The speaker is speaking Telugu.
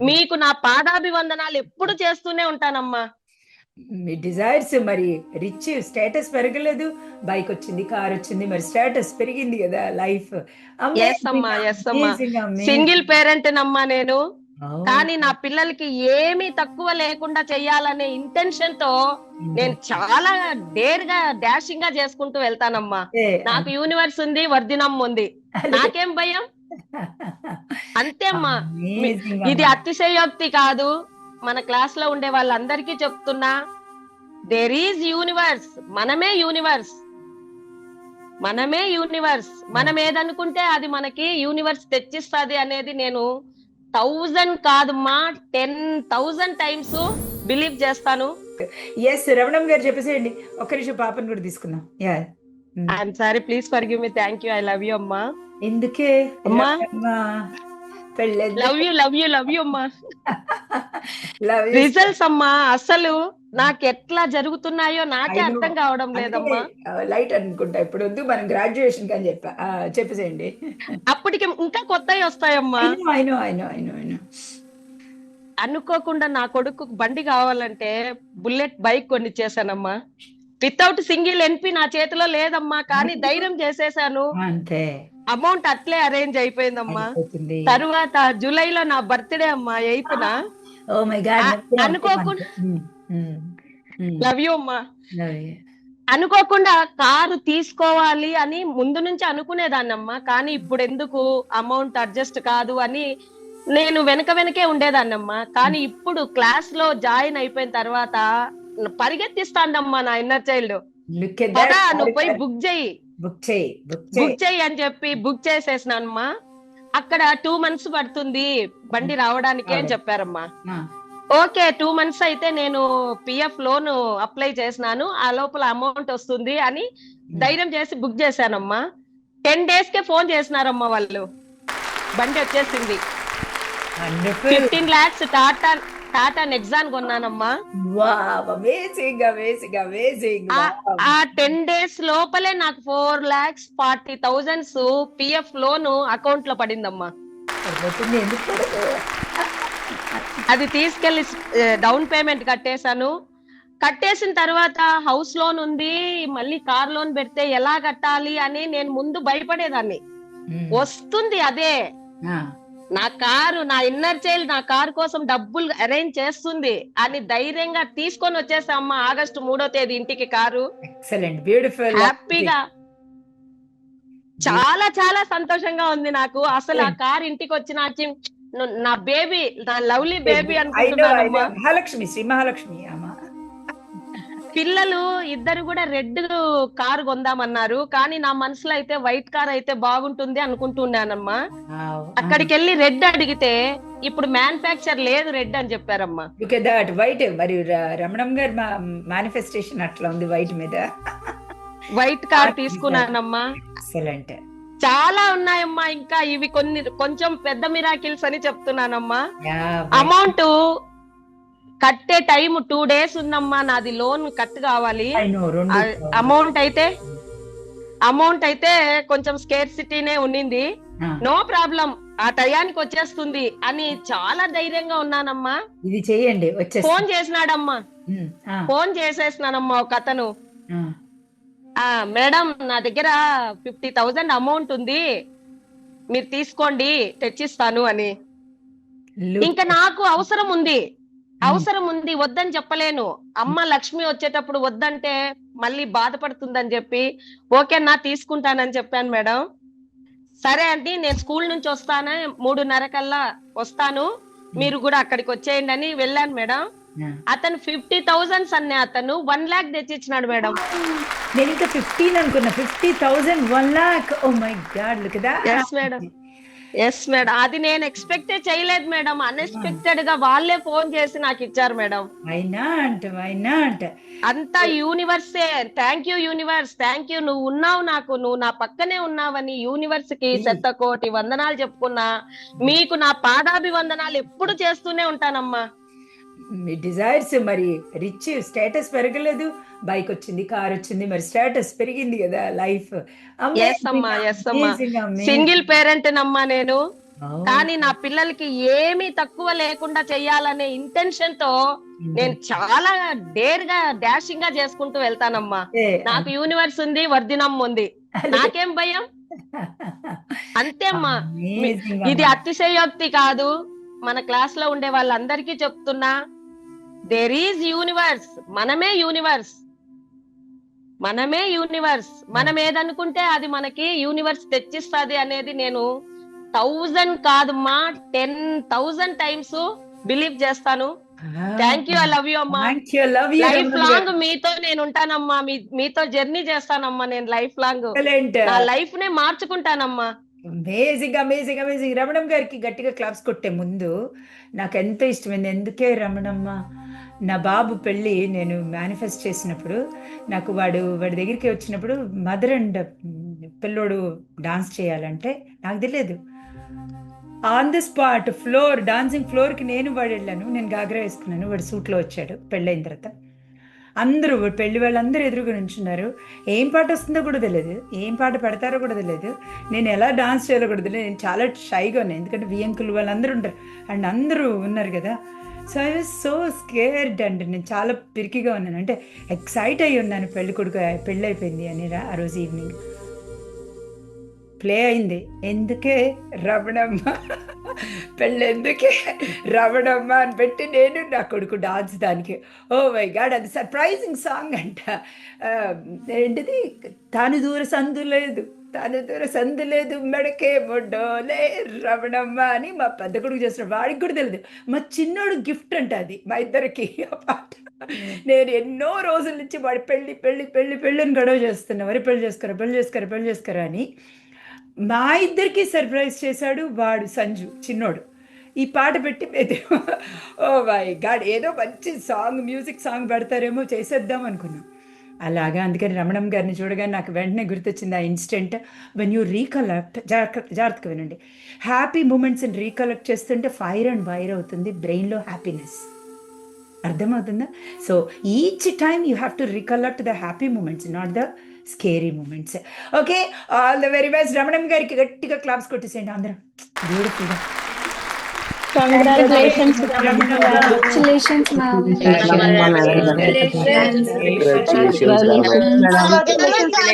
మీకు నా పాదాభివందనాలు ఎప్పుడు చేస్తూనే ఉంటానమ్మా. మీ డిజైర్స్ మరి రిచ్ స్టేటస్ పెరగలేదు, బైక్ వచ్చింది, కార్ వచ్చింది, మరి స్టేటస్ పెరిగింది కదా. లైఫ్ ఎస్ అమ్మా, ఎస్ అమ్మా. Amazing single amazing. పేరెంట్ నమ్మా నేను. కానీ నా పిల్లలకి ఏమీ తక్కువ లేకుండా చెయ్యాలనే ఇంటెన్షన్ తో నేను చాలా డేర్ గా డాషింగ్ గా చేసుకుంటూ వెళ్తానమ్మా. నాకు యూనివర్స్ ఉంది, వర్ధినమ్మ ఉంది, నాకేం భయం. అంతే అమ్మా. ఇది అతిశయోక్తి కాదు, మన క్లాస్ లో ఉండే వాళ్ళందరికీ చెప్తున్నా. దేర్ ఈజ్ యూనివర్స్, మనమే యూనివర్స్, మనమే యూనివర్స్. మనం ఏదనుకుంటే అది మనకి యూనివర్స్ తెచ్చిస్తుంది అనేది నేను 1000 కాదమ్మా 10,000 టైమ్స్ బిలీవ్ చేస్తాను. ఎస్, రమణం గారు చెప్పేసేయండి. ఒక్క నిమిషం పాపను కూడా తీసుకుందాం. I'm sorry, please forgive me. Thank you, I love you అమ్మా. ఎందుకే అమ్మా, love you love you love you అమ్మా. రిజల్ట్స్ అమ్మా అసలు నాకు ఎట్లా జరుగుతున్నాయో నాకే అర్థం కావడం లేదమ్మా. లైట్ అనుకుంటా, ఇప్పుడు వద్దు, మనం గ్రాడ్యుయేషన్ అని చెప్పేసేయండి. అప్పటికి ఇంకా కొత్తవి వస్తాయమ్మా. అనుకోకుండా నా కొడుకు బండి కావాలంటే బుల్లెట్ బైక్ కొనిచ్చేసానమ్మా. వితౌట్ సింగిల్ ఎన్పి నా చేతిలో లేదమ్మా, కానీ ధైర్యం చేసేసాను. అంతే, అమౌంట్ అట్లే అరేంజ్ అయిపోయిందమ్మా. తరువాత జూలైలో నా బర్త్డే అమ్మా, 8th. అనుకోకుండా లవ్ యూ అమ్మా. అనుకోకుండా కారు తీసుకోవాలి అని ముందు నుంచి అనుకునేదాన్నమ్మా, కానీ ఇప్పుడు ఎందుకు అమౌంట్ అడ్జస్ట్ కాదు అని నేను వెనకే ఉండేదాన్నమ్మా. కానీ ఇప్పుడు క్లాస్ లో జాయిన్ అయిపోయిన తర్వాత పరిగెత్తిస్తాందమ్మా నా ఇన్నర్ చైల్డ్. నువ్వు పోయి బుక్ చెయ్యి అని చెప్పి బుక్ చేసేసినానమ్మా. అక్కడ 2 months పడుతుంది బండి రావడానికి అని చెప్పారమ్మా. ఓకే, 2 months అయితే నేను పిఎఫ్ లోన్ అప్లై చేసినాను, ఆ లోపల అమౌంట్ వస్తుంది అని ధైర్యం చేసి బుక్ చేశానమ్మా. 10 days కే ఫోన్ చేసినారమ్మా వాళ్ళు, బండి వచ్చేసింది. 15 lakhs టాటా నెక్సాన్ కొన్నానమ్మా. ఆ 10 days లోపలే నాకు 4,40,000 పిఎఫ్ లోన్ అకౌంట్ లో పడిందమ్మా. అది తీసుకెళ్లి డౌన్ పేమెంట్ కట్టేశాను. కట్టేసిన తర్వాత హౌస్ లోన్ ఉంది, మళ్ళీ కార్ లోన్ పెడితే ఎలా కట్టాలి అని నేను ముందు భయపడేదాన్ని. వస్తుంది అదే, నా కారు, నా ఇన్నర్ చైల్డ్ నా కారు కోసం డబ్బులు అరేంజ్ చేస్తుంది అని ధైర్యంగా తీసుకొని వచ్చేసామ్మా. ఆగస్టు 3వ తేదీ ఇంటికి కారు. ఎక్సలెంట్, బ్యూటిఫుల్, హ్యాపీగా, చాలా చాలా సంతోషంగా ఉంది నాకు. అసలు ఆ కారు ఇంటికి వచ్చినాకి నా బేబీ, నా లవ్లీ బేబీ అనుకుంటున్నానమ్మా. మహాలక్ష్మి, శ్రీ మహాలక్ష్మి. పిల్లలు ఇద్దరు కూడా రెడ్ కారు కొందామన్నారు, కానీ నా మనసులో అయితే వైట్ కార్ అయితే బాగుంటుంది అనుకుంటున్నానమ్మా. అక్కడికి వెళ్ళి రెడ్ అడిగితే ఇప్పుడు మ్యానుఫ్యాక్చర్ లేదు రెడ్ అని చెప్పారమ్మా. వైట్, మరి రమణం గారి మేనిఫెస్టేషన్ అట్లా ఉంది, వైట్ మీద వైట్ కార్ తీసుకున్నానమ్మా. ఎక్సలెంట్, చాలా ఉన్నాయమ్మా ఇంకా, ఇవి కొంచెం పెద్ద మిరాకిల్స్ అని చెప్తున్నానమ్మా. అమౌంట్ కట్టే టైం 2 days ఉందమ్మా, నాది లోన్ కట్ కావాలి. అమౌంట్ అయితే కొంచెం స్కేర్సిటీనే ఉన్నింది. నో ప్రాబ్లం, ఆ టయానికి వచ్చేస్తుంది అని చాలా ధైర్యంగా ఉన్నానమ్మా. ఇది చేయండి. ఫోన్ చేసినాడమ్మా, ఫోన్ చేసేసినానమ్మా ఒక అతను. మేడం, నా దగ్గర 50,000 అమౌంట్ ఉంది, మీరు తీసుకోండి తెచ్చిస్తాను అని. ఇంకా నాకు అవసరం ఉంది, వద్దని చెప్పలేను. అమ్మ లక్ష్మి వచ్చేటప్పుడు వద్దంటే మళ్ళీ బాధపడుతుందని చెప్పి ఓకే నా తీసుకుంటానని చెప్పాను మేడం. సరే అండి, నేను స్కూల్ నుంచి వస్తాను, 3:30 కల్లా వస్తాను, మీరు కూడా అక్కడికి వచ్చేయండి అని వెళ్ళాను మేడం. అతను 50,000 అనే అతను 1 lakh తెచ్చిచ్చినాడు మేడం. నేను ఇంకా 15 అనుకున్నా, 50,000 1 lakh. Oh my god, look at that. Yes madam, అది నేను ఎక్స్పెక్టే చేయలేదు మేడం. అన్ఎక్స్పెక్టెడ్ గా వాళ్ళే ఫోన్ చేసి నాకు ఇచ్చారు మేడం. అంతా యూనివర్సే. Thank you universe, thank you, నువ్వు ఉన్నావు నాకు, నువ్వు నా పక్కనే ఉన్నావని యూనివర్స్ కి 100,000,000 వందనాలు చెప్పుకున్నా. మీకు నా పాదాభివందనాలు ఎప్పుడు చేస్తూనే ఉంటానమ్మా. మీ డిజైర్స్ మరి రిచ్ స్టేటస్ పెరగలేదు, బైక్ వచ్చింది, కార్ వచ్చింది, మరి స్టేటస్ పెరిగింది కదా. లైఫ్ సింగిల్ పేరెంట్ నమ్మా నేను. కానీ నా పిల్లలకి ఏమీ తక్కువ లేకుండా చెయ్యాలనే ఇంటెన్షన్ తో నేను చాలా డేర్ గా డాషింగ్ గా చేసుకుంటూ వెళ్తానమ్మా. నాకు యూనివర్స్ ఉంది, వర్ధినమ్మ ఉంది, నాకేం భయం. అంతే అమ్మా. ఇది అతిశయోక్తి కాదు. మన క్లాస్ లో ఉండే వాళ్ళందరికీ చెప్తున్నా, దేర్ ఈజ్ యూనివర్స్. మనమే యూనివర్స్, మనమే యూనివర్స్. మనం ఏదనుకుంటే అది మనకి యూనివర్స్ తెచ్చిస్తుంది అనేది నేను 1000 కాదమ్మా 10,000 టైమ్స్ బిలీవ్ చేస్తాను. Thank you. I love you అమ్మా. లైఫ్ లాంగ్ మీతో నేను ఉంటానమ్మా. మీతో జర్నీ చేస్తానమ్మా. నేను లైఫ్ లాంగ్ నా లైఫ్ నే మార్చుకుంటానమ్మా. Amazing amazing amazing. రమణం గారికి గట్టిగా క్లాప్స్ కొట్టే ముందు నాకు ఎంతో ఇష్టమైంది. ఎందుకే రమణమ్మ, నా బాబు పెళ్ళి నేను మేనిఫెస్ట్ చేసినప్పుడు నాకు వాడి దగ్గరికి వచ్చినప్పుడు మదర్ అండ్ పిల్లోడు డాన్స్ చేయాలంటే నాకు తెలియదు. On the spot floor, dancing ఫ్లోర్కి వాడు వెళ్ళాను. నేను గాగ్రా వేసుకున్నాను, వాడు సూట్లో వచ్చాడు. పెళ్ళైన తర్వాత అందరూ పెళ్లి వాళ్ళందరూ ఎదురుగా నుంచున్నారు. ఏం పాట వస్తుందో కూడా తెలియదు, ఏం పాట పెడతారో కూడా తెలియదు, నేను ఎలా డాన్స్ చేయాలో కూడా తెలియదు. నేను చాలా షైగా ఉన్నాను, ఎందుకంటే వియంకులు వాళ్ళందరూ ఉంటారు అండ్ అందరూ ఉన్నారు కదా. So I was so scared and నేను చాలా పిరికిగా ఉన్నాను. అంటే ఎక్సైట్ అయ్యి ఉన్నాను. పెళ్ళి అయిపోయింది అని ఆ రోజు ఈవినింగ్ ప్లే అయింది. ఎందుకే రమణమ్మ పెళ్ళి, ఎందుకే రమణమ్మ అని పెట్టి నేను నా కొడుకు డాన్స్ దానికి. ఓ మై గాడ్, అది సర్ప్రైజింగ్ సాంగ్ అంట. ఏంటిది, తాను దూర సందు లేదు మెడకే మొడ్డోలే రమణమ్మ అని మా పెద్ద కొడుకు చేస్తున్నాడు. వాడికి కూడా తెలియదు. మా చిన్నోడు గిఫ్ట్ అంట అది మా ఇద్దరికి ఆ పాట. నేను ఎన్నో రోజుల నుంచి వాడి పెళ్ళి గొడవ చేస్తున్నా. వరి పెళ్లి చేసుకోరా అని. మా ఇద్దరికి సర్ప్రైజ్ చేశాడు వాడు, సంజు చిన్నోడు. ఈ పాట పెట్టి ఓ మై గాడ్, ఏదో మంచి సాంగ్, మ్యూజిక్ సాంగ్ పెడతారేమో, చేసేద్దాం అనుకున్నాం. అలాగా అందుకని రమణం గారిని చూడగానే నాకు వెంటనే గుర్తొచ్చింది ఆ ఇన్స్టెంట్. వెన్ యూ రీకలెక్ట్, జాగ్రత్తగా వినండి, హ్యాపీ మూమెంట్స్ని రీకలెక్ట్ చేస్తుంటే ఫైర్ అండ్ వైర్ అవుతుంది బ్రెయిన్లో హ్యాపీనెస్. అర్థమవుతుందా? So each time you have to recollect the happy moments, not the scary moments. Okay, all the very best. Ramanam గారికి గట్టిగా క్లాప్స్ కొట్టేసేయండి అందరం. బ్యూటిఫుల్గా. Congratulations, ma'am. Congratulations.